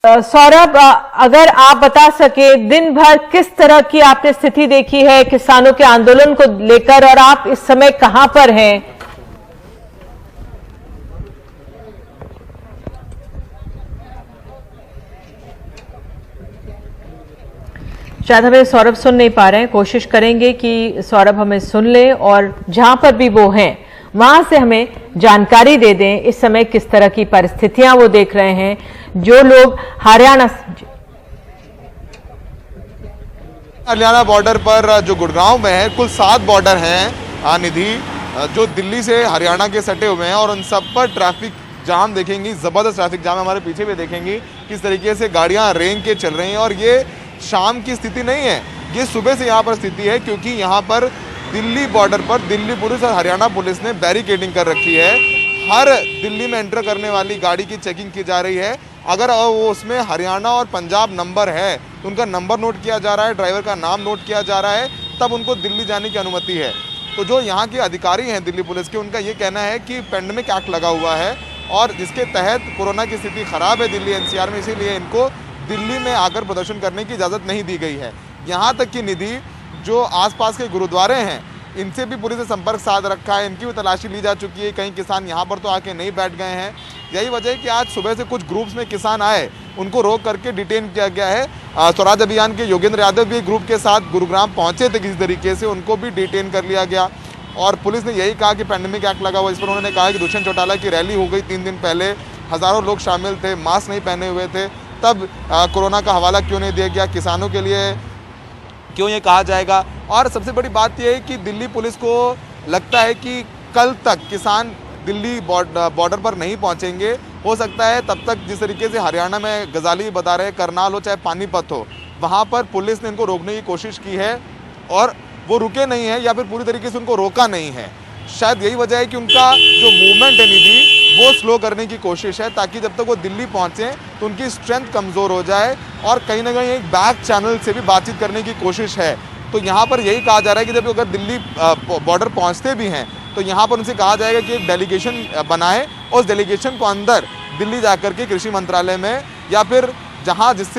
सौरभ, अगर आप बता सके दिन भर किस तरह की आपने स्थिति देखी है किसानों के आंदोलन को लेकर और आप इस समय कहां पर हैं? शायद हमें सौरभ सुन नहीं पा रहे हैं, कोशिश करेंगे कि सौरभ हमें सुन ले और जहां पर भी वो हैं वहां से हमें जानकारी दे दें इस समय किस तरह की परिस्थितियां वो देख रहे हैं। जो लोग हरियाणा बॉर्डर पर जो गुड़गांव में है, कुल 7 बॉर्डर हैं निधि, जो दिल्ली से हरियाणा के सटे हुए हैं और उन सब पर ट्रैफिक जाम देखेंगी, जबरदस्त ट्रैफिक जाम हमारे पीछे भी देखेंगी किस तरीके से गाड़ियां रेंग के चल रही हैं। और ये शाम की स्थिति नहीं है, ये सुबह से यहाँ पर स्थिति है, क्योंकि यहाँ पर दिल्ली बॉर्डर पर दिल्ली पुलिस और हरियाणा पुलिस ने बैरिकेडिंग कर रखी है। हर दिल्ली में एंटर करने वाली गाड़ी की चेकिंग की जा रही है। अगर वो उसमें हरियाणा और पंजाब नंबर है तो उनका नंबर नोट किया जा रहा है, ड्राइवर का नाम नोट किया जा रहा है, तब उनको दिल्ली जाने की अनुमति है। तो जो यहाँ के अधिकारी हैं दिल्ली पुलिस के, उनका ये कहना है कि पेंडेमिक एक्ट लगा हुआ है और जिसके तहत कोरोना की स्थिति खराब है दिल्ली एनसीआर में, इसीलिए इनको दिल्ली में आकर प्रदर्शन करने की इजाज़त नहीं दी गई है। यहाँ तक कि निधि, जो आसपास के गुरुद्वारे हैं इनसे भी पुलिस ने संपर्क साध रखा है, इनकी भी तलाशी ली जा चुकी है। कई किसान यहाँ पर तो आके नहीं बैठ गए हैं। यही वजह है कि आज सुबह से कुछ ग्रुप्स में किसान आए, उनको रोक करके डिटेन किया गया है। स्वराज अभियान के योगेंद्र यादव भी ग्रुप के साथ गुरुग्राम पहुँचे थे किसी तरीके से, उनको भी डिटेन कर लिया गया। और पुलिस ने यही कहा कि पेंडेमिक एक्ट लगा हुआ, इस पर उन्होंने कहा कि दुष्यंत चौटाला की रैली हो गई 3 दिन पहले, हज़ारों लोग शामिल थे, मास्क नहीं पहने हुए थे, तब कोरोना का हवाला क्यों नहीं दिया गया, किसानों के लिए क्यों ये कहा जाएगा। और सबसे बड़ी बात यह है कि दिल्ली पुलिस को लगता है कि कल तक किसान दिल्ली बॉर्डर पर नहीं पहुंचेंगे। हो सकता है तब तक जिस तरीके से हरियाणा में गजाली बता रहे, करनाल हो चाहे पानीपत हो, वहां पर पुलिस ने इनको रोकने की कोशिश की है और वो रुके नहीं है या फिर पूरी तरीके से उनको रोका नहीं है। शायद यही वजह है कि उनका जो मूवमेंट है निधि, वो स्लो करने की कोशिश है, ताकि जब तक वो दिल्ली पहुंचे तो उनकी स्ट्रेंथ कमज़ोर हो जाए। और कहीं ना कहीं एक बैक चैनल से भी बातचीत करने की कोशिश है। तो यहाँ पर यही कहा जा रहा है कि जब अगर दिल्ली बॉर्डर पहुँचते भी हैं तो यहाँ पर उनसे कहा जाएगा कि एक डेलीगेशन बनाए और उस डेलीगेशन को अंदर दिल्ली जाकर के कृषि मंत्रालय में या फिर जहाँ जिस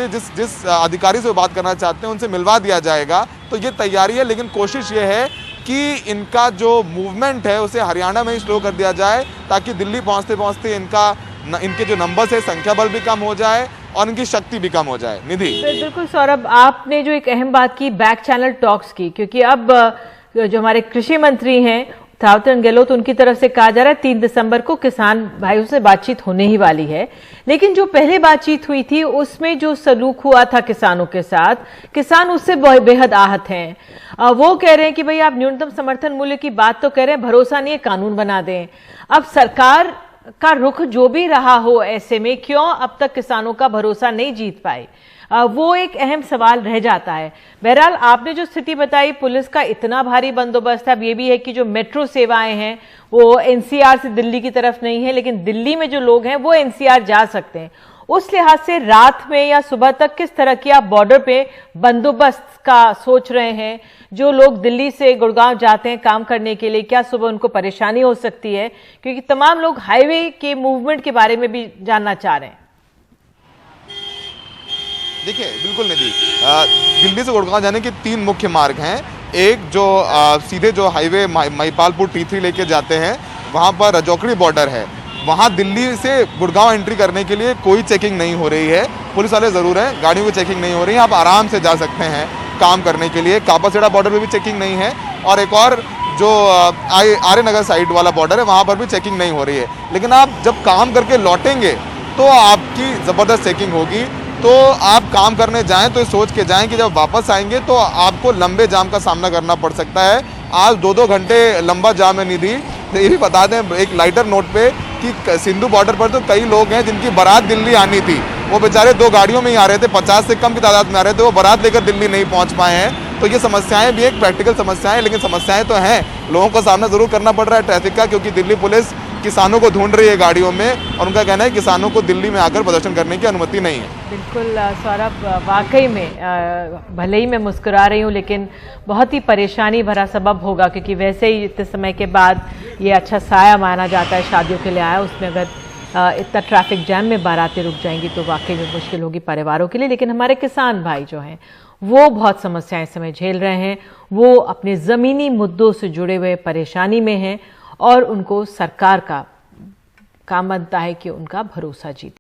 अधिकारी से वो बात करना चाहते हैं उनसे मिलवा दिया जाएगा। तो ये तैयारी है, लेकिन कोशिश ये है कि इनका जो मूवमेंट है उसे हरियाणा में ही स्लो कर दिया जाए, ताकि दिल्ली पहुंचते पहुंचते इनके जो नंबर्स है, संख्या बल भी कम हो जाए और इनकी शक्ति भी कम हो जाए। निधि, बिल्कुल सौरभ, आपने जो एक अहम बात की बैक चैनल टॉक्स की, क्योंकि अब जो हमारे कृषि मंत्री हैं थावरचंद गहलोत, उनकी तरफ से कहा जा रहा है 3 दिसंबर को किसान भाइयों से बातचीत होने ही वाली है। लेकिन जो पहले बातचीत हुई थी उसमें जो सलूक हुआ था किसानों के साथ, किसान उससे बेहद आहत हैं। वो कह रहे हैं कि भाई आप न्यूनतम समर्थन मूल्य की बात तो कह रहे हैं, भरोसा नहीं है, कानून बना दें। अब सरकार का रुख जो भी रहा हो, ऐसे में क्यों अब तक किसानों का भरोसा नहीं जीत पाए, वो एक अहम सवाल रह जाता है। बहरहाल आपने जो स्थिति बताई, पुलिस का इतना भारी बंदोबस्त है। अब ये भी है कि जो मेट्रो सेवाएं हैं वो एनसीआर से दिल्ली की तरफ नहीं है, लेकिन दिल्ली में जो लोग हैं वो एनसीआर जा सकते हैं। उस लिहाज से रात में या सुबह तक किस तरह की आप बॉर्डर पे बंदोबस्त का सोच रहे हैं? जो लोग दिल्ली से गुड़गांव जाते हैं काम करने के लिए, क्या सुबह उनको परेशानी हो सकती है? क्योंकि तमाम लोग हाईवे के मूवमेंट के बारे में भी जानना चाह रहे हैं। देखिए, बिल्कुल निधि, दिल्ली से गुड़गांव जाने के 3 मुख्य मार्ग हैं। एक जो सीधे जो हाईवे महिपालपुर T3 लेके जाते हैं, वहाँ पर रजौकड़ी बॉर्डर है, वहाँ दिल्ली से गुड़गांव एंट्री करने के लिए कोई चेकिंग नहीं हो रही है। पुलिस वाले ज़रूर हैं, गाड़ियों की चेकिंग नहीं हो रही है, आप आराम से जा सकते हैं काम करने के लिए। कापासेड़ा बॉर्डर पर भी चेकिंग नहीं है और एक और जो आर्य नगर साइड वाला बॉर्डर है वहाँ पर भी चेकिंग नहीं हो रही है। लेकिन आप जब काम करके लौटेंगे तो आपकी ज़बरदस्त चेकिंग होगी। तो आप काम करने जाएं तो सोच के जाएं कि जब वापस आएंगे तो आपको लंबे जाम का सामना करना पड़ सकता है। आज 2-2 घंटे लंबा जाम है निधि। तो ये भी बता दें एक लाइटर नोट पे कि सिंधु बॉर्डर पर तो कई लोग हैं जिनकी बारात दिल्ली आनी थी, वो बेचारे 2 गाड़ियों में ही आ रहे थे, 50 से कम की तादाद में आ रहे थे, वो बारात लेकर दिल्ली नहीं पहुंच पाए हैं। तो ये समस्याएं भी एक प्रैक्टिकल समस्याएं, लेकिन समस्याएं तो हैं, लोगों को सामना जरूर करना पड़ रहा है ट्रैफिक का, क्योंकि दिल्ली पुलिस किसानों को ढूंढ रही है गाड़ियों में और उनका कहना है किसानों को दिल्ली में आकर प्रदर्शन करने की अनुमति नहीं है। बिल्कुल सौरभ, वाकई में भले ही मैं मुस्कुरा रही हूँ लेकिन बहुत ही परेशानी भरा सबब होगा, क्योंकि वैसे ही इतने समय के बाद ये अच्छा साया माना जाता है शादियों के लिए आया, उसमें अगर इतना ट्रैफिक जैम में बारातें रुक जाएंगी तो वाकई में मुश्किल होगी परिवारों के लिए। लेकिन हमारे किसान भाई जो हैं वो बहुत समस्याएं इस समय झेल रहे हैं, वो अपने ज़मीनी मुद्दों से जुड़े हुए परेशानी में हैं और उनको सरकार का काम बनता है कि उनका भरोसा जीते।